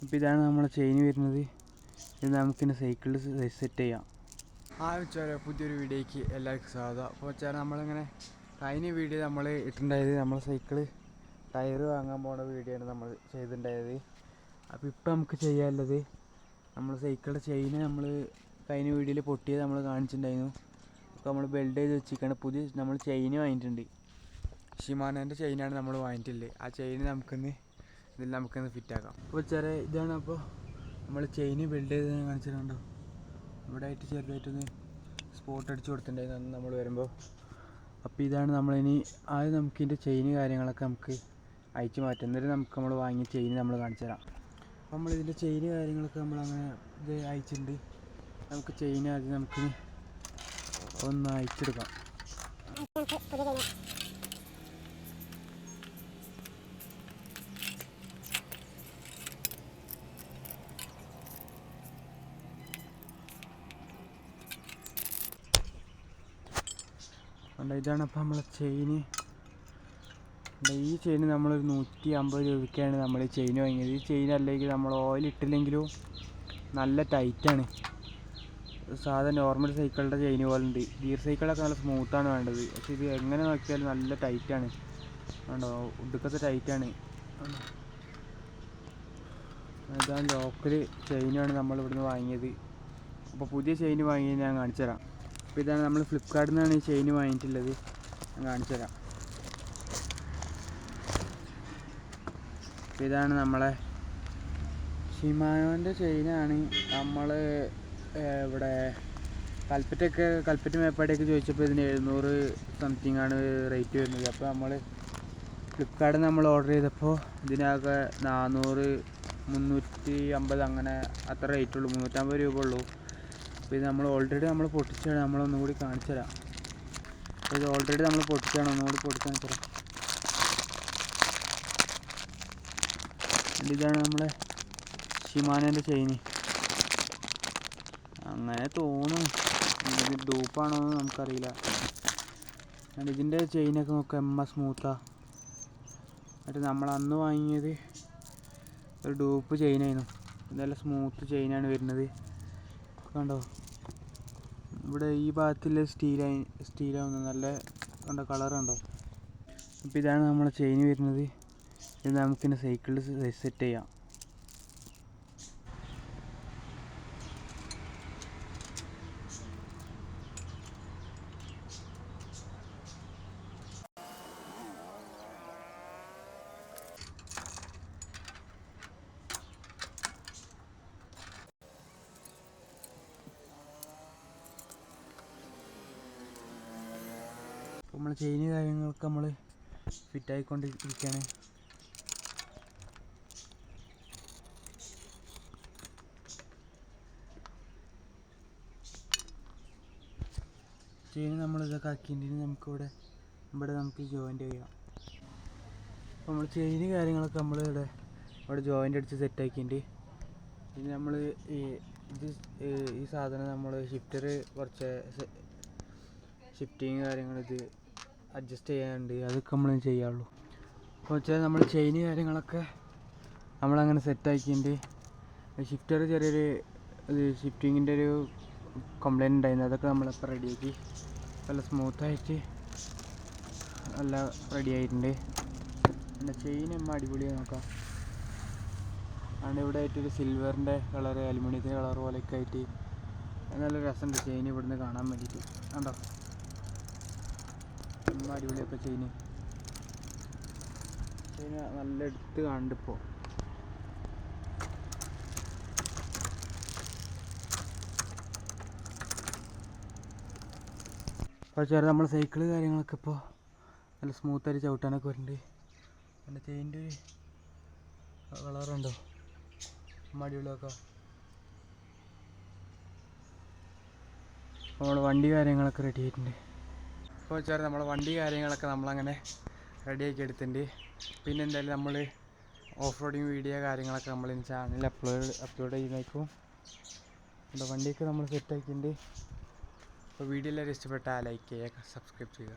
അപ്പോൾ ഇതാണ് നമ്മളെ ചെയിൻ വരുന്നത്. ഇത് നമുക്കിനി സൈക്കിളിൽ സെറ്റ് ചെയ്യാം. വെച്ചാൽ പുതിയൊരു വീഡിയോയ്ക്ക് എല്ലാവർക്കും സ്വാഗതം. അപ്പോൾ വെച്ചാൽ നമ്മളിങ്ങനെ കഴിഞ്ഞ വീഡിയോ നമ്മൾ ഇട്ടിട്ടുണ്ടായത് നമ്മളെ സൈക്കിള് ടയർ വാങ്ങാൻ പോകുന്ന വീഡിയോ ആണ് നമ്മൾ ചെയ്തിട്ടുണ്ടായത്. അപ്പോൾ ഇപ്പോൾ നമുക്ക് ചെയ്യാനുള്ളത് നമ്മൾ സൈക്കിളിൻ്റെ ചെയിന് നമ്മൾ കഴിഞ്ഞ വീഡിയോയിൽ പൊട്ടിയത് നമ്മൾ കാണിച്ചിട്ടുണ്ടായിരുന്നു. അപ്പോൾ നമ്മൾ ബെൽഡ് ചെയ്ത് വെച്ചിരിക്കുകയാണ്. പുതിയ നമ്മൾ ചെയിന് വാങ്ങിയിട്ടുണ്ട്. ഷിമാനോൻ്റെ ചെയിനാണ് നമ്മൾ വാങ്ങിയിട്ടുള്ളത്. ആ ചെയിന് നമുക്കൊന്ന് ഫിറ്റാക്കാം. അപ്പോൾ ഇതാണ്. അപ്പോൾ നമ്മൾ ചെയിന് ബെൽഡ് ചെയ്ത് കാണിച്ചിട്ടുണ്ടോ, ഇവിടെ ആയിട്ട് ചെറുതായിട്ടൊന്ന് സ്പോട്ട് അടിച്ച് കൊടുത്തിട്ടുണ്ടായിരുന്നു നമ്മൾ വരുമ്പോൾ. അപ്പോൾ ഇതാണ് നമ്മളിനി ആദ്യം നമുക്കിതിൻ്റെ ചെയിന് കാര്യങ്ങളൊക്കെ നമുക്ക് അയച്ചു മാറ്റാം. എന്നിട്ട് നമ്മൾ വാങ്ങിയ ചെയിന് നമ്മൾ കാണിച്ചു തരാം. അപ്പോൾ നമ്മളിതിൻ്റെ ചെയിന് കാര്യങ്ങളൊക്കെ നമ്മളങ്ങനെ ഇത് അയച്ചിട്ടുണ്ട്. നമുക്ക് ചെയിന് ആദ്യം നമുക്ക് ഒന്ന് അയച്ചെടുക്കാം. ഇതാണ് അപ്പോൾ നമ്മളെ ചെയിന്. ഈ ചെയിന് നമ്മളൊരു 150 രൂപയ്ക്കാണ് നമ്മൾ ഈ ചെയിൻ വാങ്ങിയത്. ഈ ചെയിൻ അല്ലെങ്കിൽ നമ്മൾ ഓയിൽ ഇട്ടില്ലെങ്കിലും നല്ല ടൈറ്റാണ്. സാധാ നോർമൽ സൈക്കിളിൻ്റെ ചെയിൻ പോലെ ഉണ്ട്. ഗിയർ സൈക്കിളൊക്കെ നല്ല സ്മൂത്താണ് വേണ്ടത്. പക്ഷേ ഇത് എങ്ങനെ നോക്കിയാലും നല്ല ടൈറ്റാണ്. വേണ്ടോ, ഉടുക്കത്തെ ടൈറ്റാണ്. ഇതാണ് ലോക്കൽ ചെയിനാണ് നമ്മൾ ഇവിടുന്ന് വാങ്ങിയത്. അപ്പോൾ പുതിയ ചെയിൻ വാങ്ങിയത് ഞാൻ കാണിച്ചു തരാം. അപ്പോൾ ഇതാണ് നമ്മൾ ഫ്ലിപ്കാർട്ടിൽ നിന്നാണ് ഈ ചെയിൻ വാങ്ങിയിട്ടുള്ളത്. ഞാൻ കാണിച്ചു തരാം. അപ്പോൾ ഇതാണ് നമ്മളെ ഷിമാനോൻ്റെ ചെയിനാണ്. നമ്മൾ ഇവിടെ കൽപ്പറ്റ മേപ്പാടിയൊക്കെ ചോദിച്ചപ്പോൾ ഇതിന് 700 സംതിങ് ആണ് റേറ്റ് വരുന്നത്. അപ്പോൾ നമ്മൾ ഫ്ലിപ്കാർട്ടിൽ നമ്മൾ ഓർഡർ ചെയ്തപ്പോൾ ഇതിനകെ 400, 350 അങ്ങനെ അത്ര റേറ്റ് ഉള്ളൂ. 350 രൂപ ഉള്ളൂ. അപ്പോൾ ഇത് നമ്മൾ ഓൾറെഡി നമ്മൾ പൊട്ടിച്ചാണ്. നമ്മളൊന്നും കൂടി കാണിച്ചു തരാം. അപ്പോൾ ഇത് ഓൾറെഡി നമ്മൾ പൊട്ടിച്ചാണ്. ഒന്നുകൂടി പൊട്ടിച്ച് കാണിച്ചു തരാം. ഇതാണ് നമ്മളെ ഷിമാനോൻ്റെ ചെയിന്. അങ്ങനെ തോന്നും, ഇത് ഡൂപ്പാണോ എന്ന് നമുക്കറിയില്ല. ഇതിൻ്റെ ചെയിനൊക്കെ നോക്കാം, സ്മൂത്താണ്. എന്നിട്ട് നമ്മൾ അന്ന് വാങ്ങിയത് ഒരു ഡൂപ്പ് ചെയിനായിരുന്നു. നല്ല സ്മൂത്ത് ചെയിനാണ് വരുന്നത്. കണ്ടോ, ഇവിടെ ഈ ഭാഗത്തിൽ സ്റ്റീലാവുന്നു. നല്ല കണ്ടോ, കളർ കണ്ടോ. അപ്പോൾ ഇതാണ് നമ്മളെ ചെയിൻ വരുന്നത്. ഇത് നമുക്കിനി സൈക്കിളിൽ സെറ്റ് ചെയ്യാം. നമ്മൾ ചെയിന് കാര്യങ്ങളൊക്കെ നമ്മൾ ഫിറ്റായിക്കൊണ്ടിരിക്കുകയാണ്. ചെയിന് നമ്മളിതൊക്കെ ആക്കിയിട്ട് ഇവിടെ നമുക്ക് ജോയിൻ്റ് ചെയ്യാം. അപ്പോൾ നമ്മൾ ചെയിന് കാര്യങ്ങളൊക്കെ നമ്മൾ ഇവിടെ ജോയിൻ്റ് അടിച്ച് സെറ്റാക്കിയിട്ട് ഇനി നമ്മൾ ഈ സാധനം നമ്മൾ കുറച്ച് ഷിഫ്റ്റിങ് കാര്യങ്ങൾ ഇത് അഡ്ജസ്റ്റ് ചെയ്യാനുണ്ട്. അതൊക്കെ നമ്മൾ ചെയ്യാറുള്ളൂ. അപ്പോൾ വെച്ചാൽ നമ്മൾ ചെയിന് കാര്യങ്ങളൊക്കെ നമ്മളങ്ങനെ സെറ്റാക്കിയിട്ട് ഷിഫ്റ്റർ ചെറിയൊരു ഷിഫ്റ്റിങ്ങിൻ്റെ ഒരു കംപ്ലൈൻറ്റ് ഉണ്ടായിരുന്നു. അതൊക്കെ നമ്മളിപ്പോൾ റെഡിയാക്കി നല്ല സ്മൂത്തായിട്ട് നല്ല റെഡി ആയിട്ടുണ്ട്. പിന്നെ ചെയിൻ അടിപൊളിയായി നോക്കാം. അതുകൊണ്ട് ഇവിടെ ആയിട്ടൊരു സിൽവറിൻ്റെ കളർ, അലുമിനിയത്തിൻ്റെ കളർ പോലെയൊക്കെ ആയിട്ട് നല്ല രസമുണ്ട് ചെയിൻ ഇവിടുന്ന് കാണാൻ വേണ്ടിയിട്ട്. കണ്ടോ, അടിപൊളിയൊക്കെ ചെയിന് നല്ല എടുത്ത് കാണുന്നുണ്ട് ഇപ്പോൾ. അപ്പോൾ ചെറിയ നമ്മൾ സൈക്കിള് കാര്യങ്ങളൊക്കെ ഇപ്പോൾ നല്ല സ്മൂത്തായിട്ട് ചവിട്ടാനൊക്കെ വരുന്നുണ്ട്. പിന്നെ ചെയിൻ്റെ ഒരു കളറുണ്ടോ, അടിപൊളിയൊക്കെ. നമ്മൾ വണ്ടി കാര്യങ്ങളൊക്കെ റെഡി ആയിട്ടുണ്ട്. അപ്പോൾ വെച്ചാൽ നമ്മളെ വണ്ടി കാര്യങ്ങളൊക്കെ നമ്മളങ്ങനെ റെഡിയാക്കി എടുത്തിട്ടുണ്ട്. പിന്നെ എന്തായാലും നമ്മൾ ഓഫ് റോഡിങ് വീഡിയോ കാര്യങ്ങളൊക്കെ നമ്മൾ ചാനലിൽ അപ്ലോഡ് ചെയ്യുന്നേക്കും. വണ്ടിയൊക്കെ നമ്മൾ സെറ്റാക്കിയിട്ടുണ്ട്. അപ്പോൾ വീഡിയോ എല്ലാവരും ഇഷ്ടപ്പെട്ടാൽ ലൈക്ക് ചെയ്യുക, സബ്സ്ക്രൈബ് ചെയ്യുക.